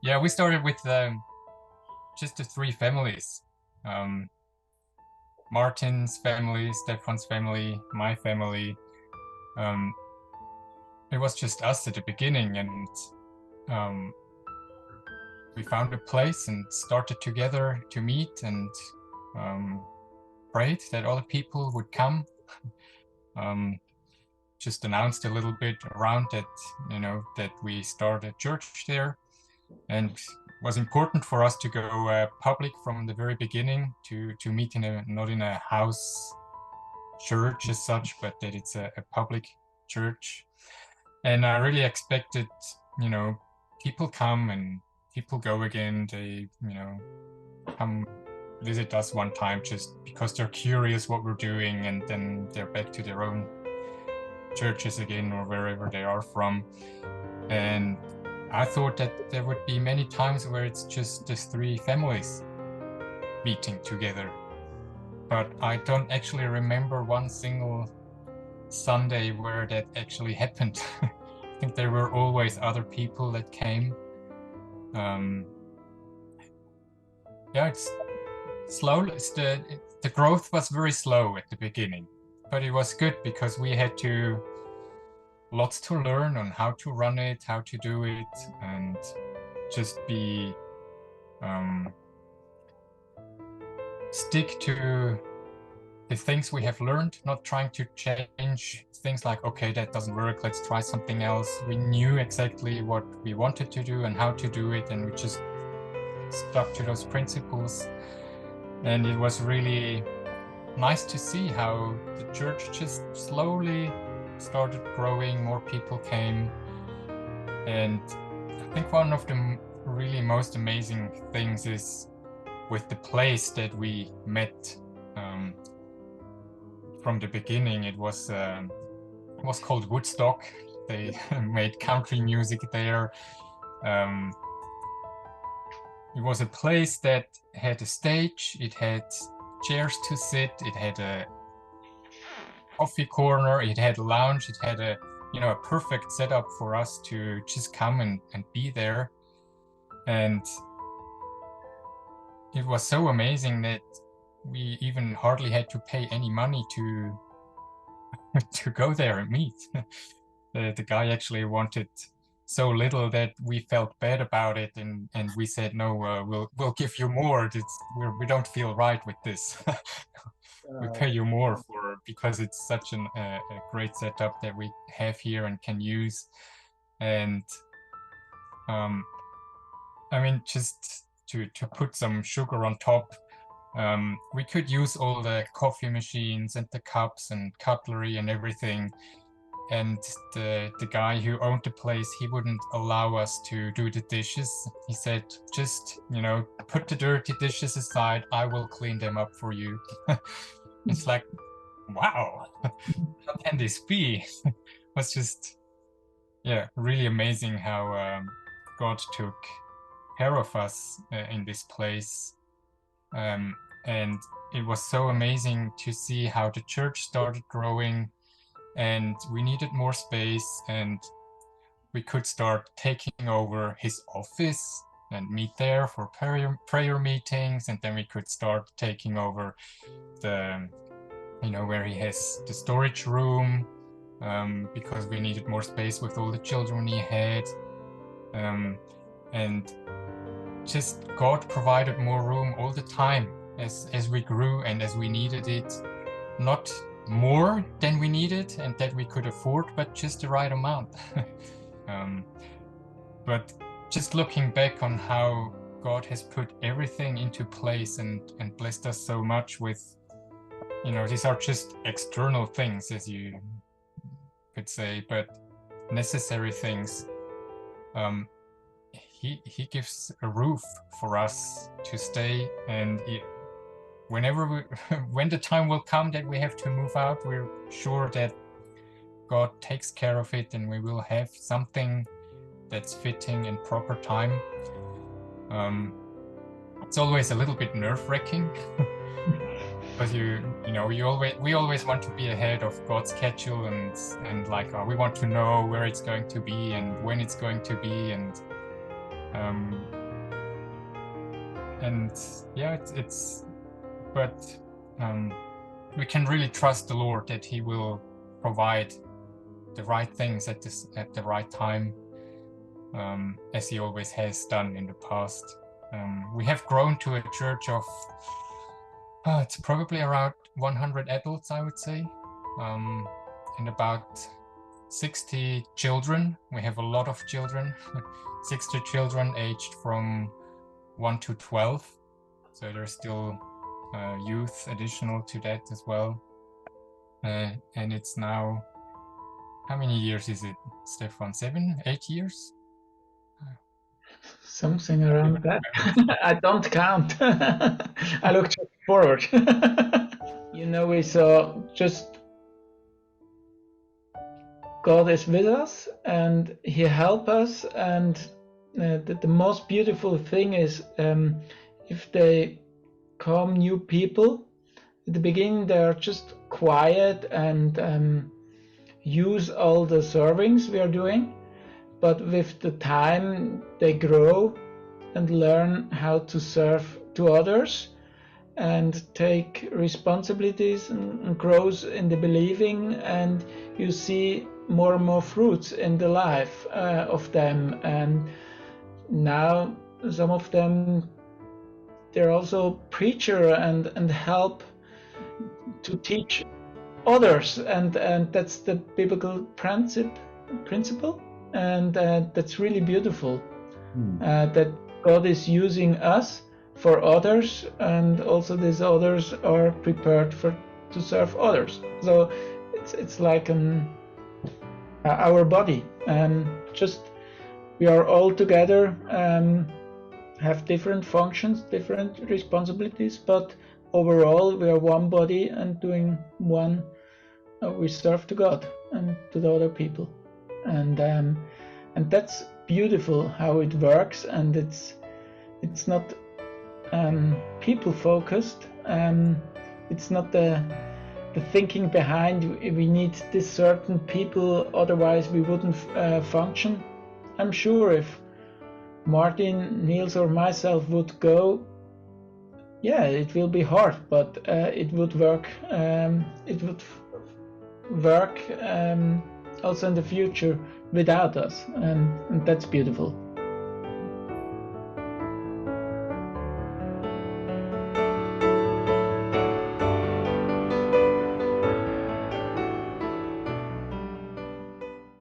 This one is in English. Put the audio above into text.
Yeah, we started with just the three families. Um, Martin's family, Stephan's family, my family. Um, it was just us at the beginning, and um, we found a place and started together to meet and um, prayed that other people would come. Um, just announced a little bit around that, that we started a church there, and was important for us to go public from the very beginning, to meet in not in a house church as such, but that it's a public church. And I really expected, you know, people come and people go again. They, come visit us one time just because they're curious what we're doing, and then they're back to their own churches again or wherever they are from. And I thought that there would be many times where it's just the three families meeting together. But I don't actually remember one single Sunday where that actually happened. I think there were always other people that came. Yeah, it's slow. The growth was very slow at the beginning, but it was good because we had lots to learn on how to run it, how to do it, and just stick to the things we have learned, not trying to change things like, okay, that doesn't work, let's try something else. We knew exactly what we wanted to do and how to do it, and we just stuck to those principles. And it was really nice to see how the church just slowly started growing, more people came. And I think one of the really most amazing things is with the place that we met from the beginning. It was called Woodstock. They made country music there. It was a place that had a stage, it had chairs to sit, it had a coffee corner, it had a lounge, it had a perfect setup for us to just come and be there. And it was so amazing that we even hardly had to pay any money to to go there and meet. The guy actually wanted so little that we felt bad about it, and we said no, we'll give you more. We don't feel right with this. We pay you more because it's such a great setup that we have here and can use. And I mean, just to put some sugar on top, we could use all the coffee machines and the cups and cutlery and everything. And the guy who owned the place, he wouldn't allow us to do the dishes. He said, just, put the dirty dishes aside, I will clean them up for you. It's like, wow, how can this be? It was just, yeah, really amazing how God took care of us in this place. And it was so amazing to see how the church started growing, and we needed more space, and we could start taking over his office and meet there for prayer meetings. And then we could start taking over the, where he has the storage room, because we needed more space with all the children he had. And just God provided more room all the time as we grew and as we needed it. Not more than we needed and that we could afford, but just the right amount. But just looking back on how God has put everything into place and blessed us so much with, these are just external things, as you could say, but necessary things. He gives a roof for us to stay, and when the time will come that we have to move out, we're sure that God takes care of it, and we will have something that's fitting in proper time. It's always a little bit nerve-wracking because we always want to be ahead of God's schedule, and like we want to know where it's going to be and when it's going to be, and And yeah, but we can really trust the Lord that He will provide the right things at the right time, as He always has done in the past. We have grown to a church of it's probably around 100 adults, I would say, and about 60 children. We have a lot of children, 60 children aged from 1 to 12. So there's still youth additional to that as well. And it's now, how many years is it, Stephan? 7, 8 years? Something around that. I don't count. I look just forward. We saw just God is with us and He helps us. And the most beautiful thing is if they come new people, at the beginning they are just quiet and use all the servings we are doing. But with the time, they grow and learn how to serve to others and take responsibilities and grows in the believing, and you see more and more fruits in the life of them. And now some of them, they're also preacher and help to teach others, and that's the biblical principle. And that's really beautiful, that God is using us for others, and also these others are prepared to serve others. So it's like our body, just we are all together, have different functions, different responsibilities, but overall we are one body and doing one. We serve to God and to the other people. And that's beautiful how it works, and it's not people focused. It's not the thinking behind we need this certain people, otherwise we wouldn't function. I'm sure if Martin, Niels, or myself would go, yeah, it will be hard, but it would work. It would work also in the future without us, and that's beautiful.